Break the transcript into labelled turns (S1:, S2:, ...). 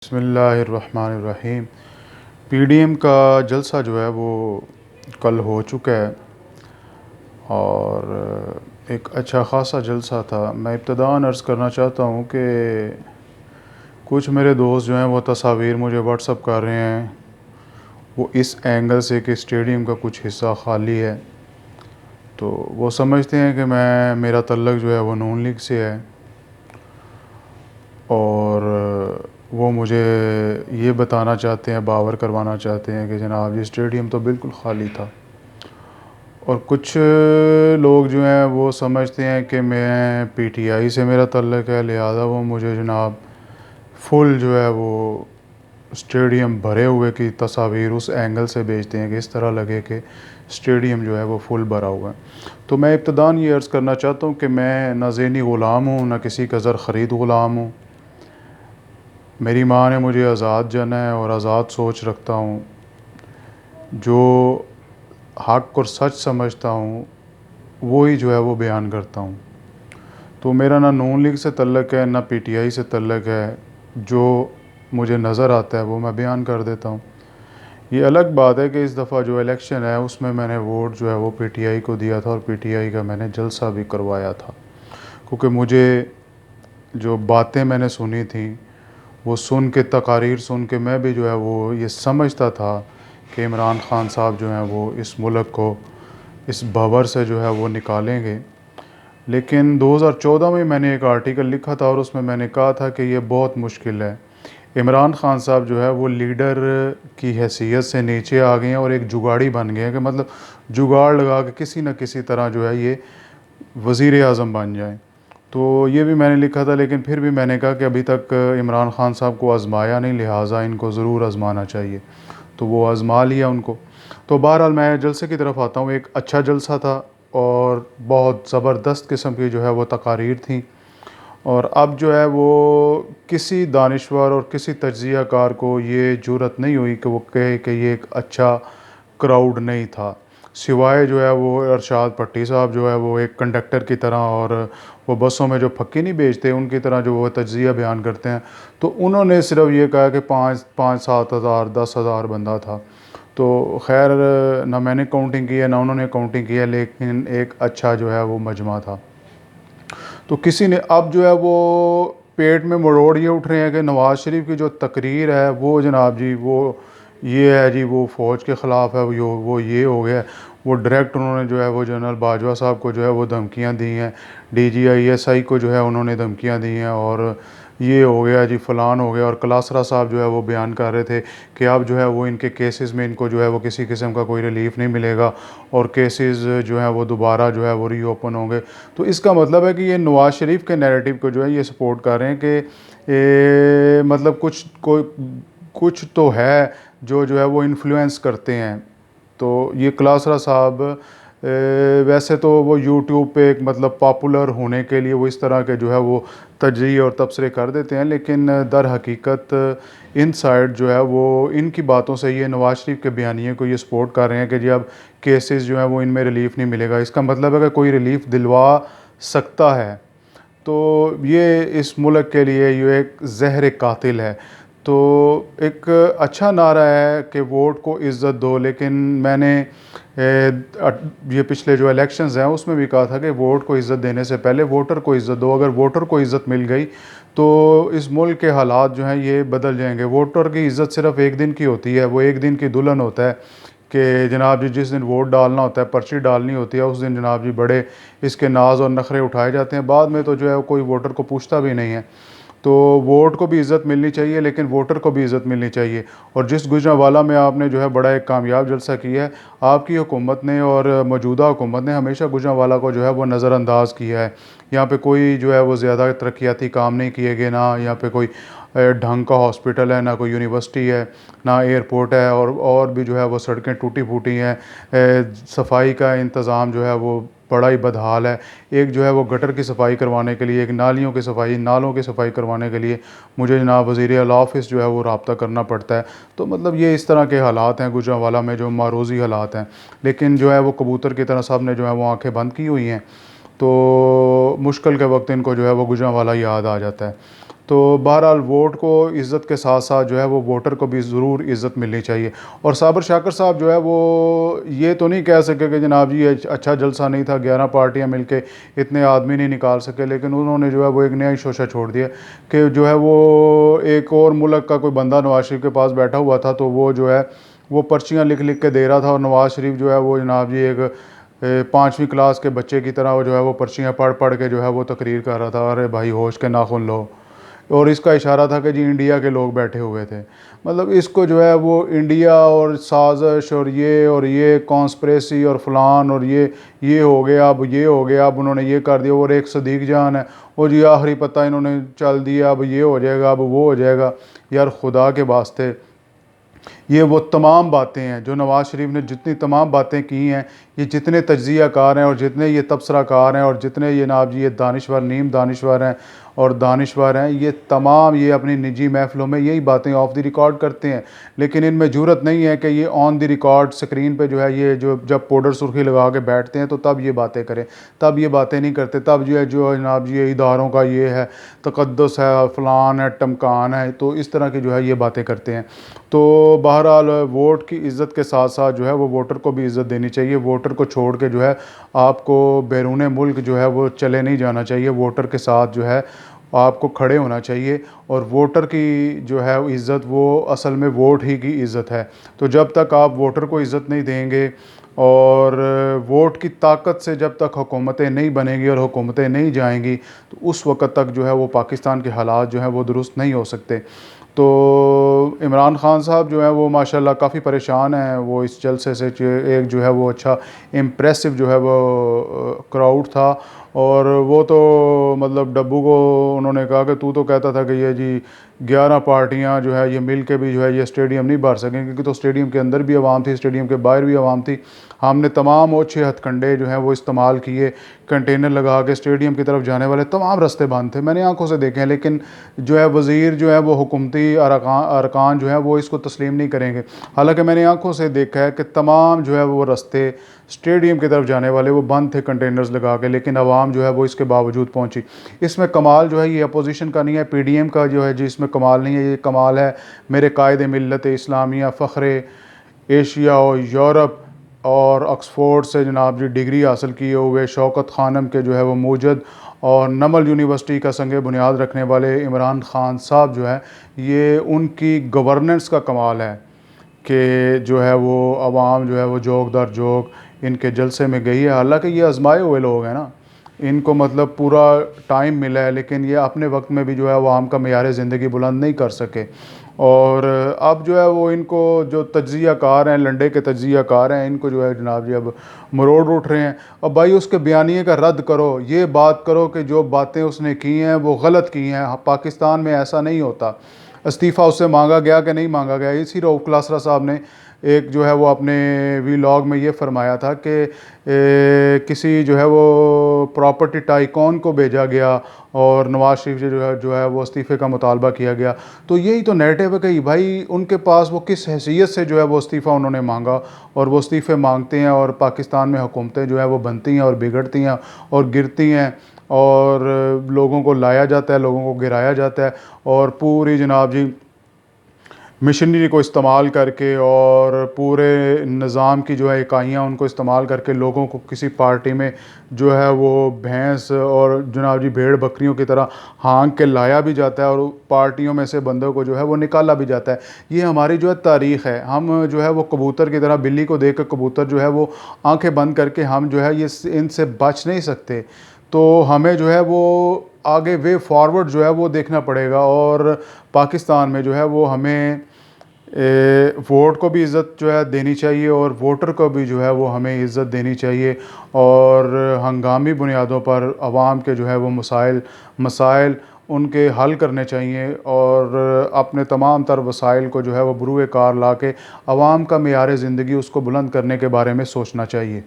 S1: बिस्मिल्लाहिर्रहमानिर्रहीम। पीडीएम का जलसा जो है वो कल हो चुका है और एक अच्छा ख़ासा जलसा था। मैं इब्तिदाअन अर्ज़ करना चाहता हूँ कि कुछ मेरे दोस्त जो हैं वो तस्वीर मुझे व्हाट्सअप कर रहे हैं, वो इस एंगल से कि स्टेडियम का कुछ हिस्सा ख़ाली है, तो वो समझते हैं कि मेरा तल्लुक़ जो है वो नून लीग से है और वो मुझे ये बताना चाहते हैं, बावर करवाना चाहते हैं कि जनाब ये स्टेडियम तो बिल्कुल ख़ाली था। और कुछ लोग जो हैं वो समझते हैं कि मैं पीटीआई से मेरा तल्लुक़ है, लिहाजा वो मुझे जनाब फुल जो है वो स्टेडियम भरे हुए की तस्वीर उस एंगल से भेजते हैं कि इस तरह लगे कि स्टेडियम जो है वो फुल भरा हुआ है। तो मैं इब्तिदाअन ये अर्ज़ करना चाहता हूँ कि मैं ना ज़हनी ग़ुलाम हूँ, ना किसी का ज़र ख़रीद ग़ुलाम हूँ। मेरी माँ ने मुझे आज़ाद जना है और आज़ाद सोच रखता हूँ। जो हक़ और सच समझता हूँ वही जो है वो बयान करता हूँ। तो मेरा ना नून लीग से तल्लुक़ है, ना पीटीआई से तल्लुक़ है। जो मुझे नज़र आता है वो मैं बयान कर देता हूँ। ये अलग बात है कि इस दफ़ा जो इलेक्शन है उसमें मैंने वोट जो है वो पीटीआई को दिया था और पीटीआई का मैंने जलसा भी करवाया था, क्योंकि मुझे जो बातें मैंने सुनी थी वो सुन के, तकारीर सुन के मैं भी जो है वो ये समझता था कि इमरान ख़ान साहब जो हैं वो इस मुल्क को इस भंवर से जो है वो निकालेंगे। लेकिन 2014 में मैंने एक आर्टिकल लिखा था और उसमें मैंने कहा था कि ये बहुत मुश्किल है। इमरान ख़ान साहब जो है वो लीडर की हैसियत से नीचे आ गए हैं और एक जुगाड़ी बन गए हैं कि मतलब जुगाड़ लगा के किसी न किसी तरह जो है ये वज़ीर आज़म बन जाएँ। तो ये भी मैंने लिखा था, लेकिन फिर भी मैंने कहा कि अभी तक इमरान ख़ान साहब को आज़माया नहीं, लिहाजा इनको ज़रूर आज़माना चाहिए। तो वो आज़मा लिया उनको। तो बहरहाल मैं जलसे की तरफ आता हूँ। एक अच्छा जलसा था और बहुत ज़बरदस्त किस्म की जो है वो तकारीर थी। और अब जो है वो किसी दानिश्वर और किसी तज्ज़िया कार को ये जुर्रत नहीं हुई कि वो कहे कि ये एक अच्छा क्राउड नहीं था। सिवाय जो है वो अरशाद पट्टी साहब जो है वो एक कंडक्टर की तरह और वो बसों में जो फक्की नहीं बेचते उनकी तरह जो वो तज्ज़िया बयान करते हैं, तो उन्होंने सिर्फ ये कहा कि 5-7 हज़ार 10 हज़ार बंदा था। तो खैर ना मैंने काउंटिंग की है ना उन्होंने काउंटिंग की है, लेकिन एक अच्छा जो है वो मजमा था। तो किसी ने अब जो है वो पेट में मरोड़ ये उठ रहे हैं कि नवाज़ शरीफ की जो तकरीर है वो जनाब जी वो ये है जी, वो फ़ौज के ख़िलाफ़ है, वो ये हो गया। वो डायरेक्ट उन्होंने जो है वो जनरल बाजवा साहब को जो है वो धमकियाँ दी हैं, डीजीआईएसआई को जो है उन्होंने धमकियाँ दी हैं और ये हो गया जी, फ़लान हो गया। और कलासरा साहब जो है वो बयान कर रहे थे कि अब जो है वो इनके केसेस में इनको जो है वो किसी किस्म का कोई रिलीफ़ नहीं मिलेगा और केसेस जो है वो दोबारा जो है वो रीओपन होंगे। तो इसका मतलब है कि ये नवाज़ शरीफ के नैरेटिव को जो है ये सपोर्ट कर रहे हैं कि मतलब कुछ तो है जो है वो इन्फ्लुएंस करते हैं। तो ये कलासरा साहब वैसे तो वो यूट्यूब पे एक मतलब पॉपुलर होने के लिए वो इस तरह के जो है वो तजज़िये और तबसरे कर देते हैं, लेकिन दर हकीकत इनसाइड जो है वो इनकी बातों से ये नवाज़ शरीफ के बयानिए को ये सपोर्ट कर रहे हैं कि जी अब केसेस जो हैं वो इनमें रिलीफ़ नहीं मिलेगा। इसका मतलब है कि कोई रिलीफ़ दिलवा सकता है। तो ये इस मुल्क के लिए ये एक ज़हर कातिल है। तो एक अच्छा नारा है कि वोट को इज़्ज़त दो, लेकिन मैंने ये पिछले जो इलेक्शंस हैं उसमें भी कहा था कि वोट को इज़्ज़त देने से पहले वोटर को इज़्ज़त दो। अगर वोटर को इज़्ज़त मिल गई तो इस मुल्क के हालात जो हैं ये बदल जाएंगे। वोटर की इज़्ज़त सिर्फ़ एक दिन की होती है, वो एक दिन की दुल्हन होता है कि जनाब जी जिस दिन वोट डालना होता है, पर्ची डालनी होती है, उस दिन जनाब जी बड़े इसके नाज और नखरे उठाए जाते हैं। बाद में तो जो है कोई वोटर को पूछता भी नहीं है। तो वोट को भी इज़्ज़त मिलनी चाहिए, लेकिन वोटर को भी इज़्ज़त मिलनी चाहिए। और जिस गुजरांवाला में आपने जो है बड़ा एक कामयाब जलसा किया है, आपकी हुकूमत ने और मौजूदा हुकूमत ने हमेशा गुजरांवाला को जो है वो नज़रअंदाज किया है। यहाँ पे कोई जो है वो ज़्यादा तरक्याती काम नहीं किए गए, ना यहाँ पे कोई ढंग का हॉस्पिटल है, ना कोई यूनिवर्सिटी है, ना एयरपोर्ट है, और भी जो है वो सड़कें टूटी फूटी हैं। सफाई का इंतज़ाम जो है वो बड़ा ही बदहाल है। एक जो है वो गटर की सफाई करवाने के लिए, एक नालियों की सफाई, नालों की सफाई करवाने के लिए मुझे जनाब वज़ीर आला ऑफ़िस जो है वो रब्ता करना पड़ता है। तो मतलब ये इस तरह के हालात हैं गुजरांवाला में, जो मारूज़ी हालात हैं। लेकिन जो है वो कबूतर की तरह सब ने जो है वो आँखें बंद की हुई हैं। तो मुश्किल के वक्त इनको जो है वो गुजरांवाला याद आ जाता है। तो बहरहाल वोट को इज़्ज़त के साथ साथ जो है वो वोटर को भी ज़रूर इज़्ज़त मिलनी चाहिए। और साबर शाकर साहब जो है वो ये तो नहीं कह सके कि जनाब जी ये अच्छा जलसा नहीं था, 11 पार्टियां मिलके इतने आदमी नहीं निकाल सके, लेकिन उन्होंने जो है वो एक नया ही शोशा छोड़ दिया कि जो है वो एक और मुल्क का कोई बंदा नवाज शरीफ के पास बैठा हुआ था, तो वो जो है वो पर्चियाँ लिख लिख के दे रहा था, और नवाज शरीफ जो है वो जनाब जी एक 5वीं क्लास के बच्चे की तरह वो जो है वो पर्चियाँ पढ़ पढ़ के जो है वो तकरीर कर रहा था, अरे भाई होश के नाखून लो। और इसका इशारा था कि जी इंडिया के लोग बैठे हुए थे। मतलब इसको जो है वो इंडिया और साजिश और ये कॉन्स्पिरेसी और फलान और ये हो गया, अब ये हो गया, अब उन्होंने ये कर दिया, और एक सदीक जान है वो जी आखिरी पता इन्होंने चल दिया, अब ये हो जाएगा, अब वो हो जाएगा। यार खुदा के वास्ते ये वो तमाम बातें हैं जो नवाज़ शरीफ ने जितनी तमाम बातें की हैं, ये जितने तज्ज़िया कार हैं और जितने ये तबसरा कार हैं और जितने ये जनाब जी ये दानिश्वर नीम दानिश्वर हैं और दानिश्वर हैं, ये तमाम ये अपनी निजी महफ़िलों में यही बातें ऑफ द रिकॉर्ड करते हैं। लेकिन इनमें जुर्रत नहीं है कि ये ऑन द रिकॉर्ड स्क्रीन पे जो है ये जो जब पाउडर सुर्खी लगा के बैठते हैं तो तब ये बातें करें, तब ये बातें नहीं करते। तब जो है जो जनाब जी ये इदारों का ये है तकद्दुस है, फ़लान है, टमकान है, तो इस तरह की जो है ये बातें करते हैं। तो बहरहाल वोट की इज़्ज़त के साथ साथ जो है वो वोटर को भी इज़्ज़त देनी चाहिए। वोटर को छोड़ के जो है आपको बैरून मुल्क जो है वो चले नहीं जाना चाहिए। वोटर के साथ जो है आपको खड़े होना चाहिए, और वोटर की जो है इज़्ज़त वो असल में वोट ही की इज़्ज़त है। तो जब तक आप वोटर को इज़्ज़त नहीं देंगे और वोट की ताकत से जब तक हुकूमतें नहीं बनेंगी और हुकूमतें नहीं जाएंगी, तो उस वक़्त तक जो है वो पाकिस्तान के हालात जो हैं वो दुरुस्त नहीं हो सकते। तो इमरान ख़ान साहब जो है वो माशाल्लाह काफ़ी परेशान हैं। वो इस जलसे से एक जो है वो अच्छा इम्प्रेसिव जो है वो क्राउड था, और वो तो मतलब डब्बू को उन्होंने कहा कि तू तो कहता था कि ये जी 11 पार्टियां जो है ये मिल के भी जो है ये स्टेडियम नहीं भर सकेंगे, क्योंकि तो स्टेडियम के अंदर भी आवाम थी, स्टेडियम के बाहर भी आवाम थी। हमने तमाम ओछे हथकंडे जो हैं वो इस्तेमाल किए, कंटेनर लगा के स्टेडियम की तरफ जाने वाले तमाम रास्ते बंद थे, मैंने आंखों से देखे हैं। लेकिन जो है वज़ीर जो है वो हुकूमती अरकान जो है वो इसको तस्लीम नहीं करेंगे। हालांकि मैंने आंखों से देखा है कि तमाम जो है वो रास्ते स्टेडियम की तरफ जाने वाले वो बंद थे कंटेनर्स लगा के, लेकिन आवाम जो है वो इसके बावजूद पहुंची। इसमें कमाल जो है ये अपोजिशन का नहीं है, पीडीएम का जो है जी इसमें कमाल नहीं है, ये कमाल है मेरे कायदे मिल्लत इस्लामिया फ़ख्रे एशिया और यूरोप और ऑक्सफोर्ड से जनाब जी डिग्री हासिल किए हुए शौकत खानम के जो है वो मूजद और नमल यूनिवर्सिटी का संग बुनियाद रखने वाले इमरान ख़ान साहब जो है, ये उनकी गवर्नेंस का कमाल है कि जो है वो आवाम जो है वो जोक दर जोक इनके जलसे में गई है। हालांकि ये आजमाए हुए लोग हैं ना, इनको मतलब पूरा टाइम मिला है, लेकिन ये अपने वक्त में भी जो है वो आम का मेयार ज़िंदगी बुलंद नहीं कर सके। और अब जो है वो इनको जो तज्ज़िया कार हैं, लंडे के तज्ज़िया कार हैं, इनको जो है जनाब जी अब मरोड़ उठ रहे हैं। अब भाई उसके बयानिए का रद्द करो, ये बात करो कि जो बातें उसने की हैं वो गलत की हैं। पाकिस्तान में ऐसा नहीं होता। इस्तीफ़ा उससे मांगा गया कि नहीं मांगा गया, इसी रऊफ़ क्लासरा साहब ने एक जो है वो अपने वीलॉग में ये फरमाया था कि किसी जो है वो प्रॉपर्टी टाइकॉन को भेजा गया और नवाज शरीफ से जो है वो इस्तीफ़े का मुतालबा किया गया। तो यही तो नैरेटिव है कि भाई उनके पास वो किस हैसियत से जो है वो इस्तीफ़ा उन्होंने मांगा, और वो इस्तीफ़े मांगते हैं और पाकिस्तान में हुकूमतें जो है वो बनती हैं और बिगड़ती हैं और गिरती हैं, और लोगों को लाया जाता है, लोगों को गिराया जाता है, और पूरी जनाब जी मशीनरी को इस्तेमाल करके और पूरे निज़ाम की जो है इकाइयाँ उनको इस्तेमाल करके लोगों को किसी पार्टी में जो है वो भैंस और जनाब जी भेड़ बकरियों की तरह हाँक के लाया भी जाता है, और पार्टियों में से बंदों को जो है वो निकाला भी जाता है। ये हमारी जो है तारीख़ है। हम जो है वो कबूतर की तरह, बिल्ली को देख कर कबूतर जो है वो आँखें बंद करके हम जो है ये इनसे बच नहीं सकते। तो हमें जो है वो आगे वे फॉरवर्ड जो है वो देखना पड़ेगा, और पाकिस्तान में जो है वो हमें वोट को भी इज़्ज़त जो है देनी चाहिए, और वोटर को भी जो है वो हमें इज़्ज़त देनी चाहिए, और हंगामी बुनियादों पर आवाम के जो है वो मसाइल उनके हल करने चाहिए, और अपने तमाम तर वसाइल को जो है वो बरूए कार ला के आवाम का मेयार ज़िंदगी उसको बुलंद करने के बारे में सोचना चाहिए।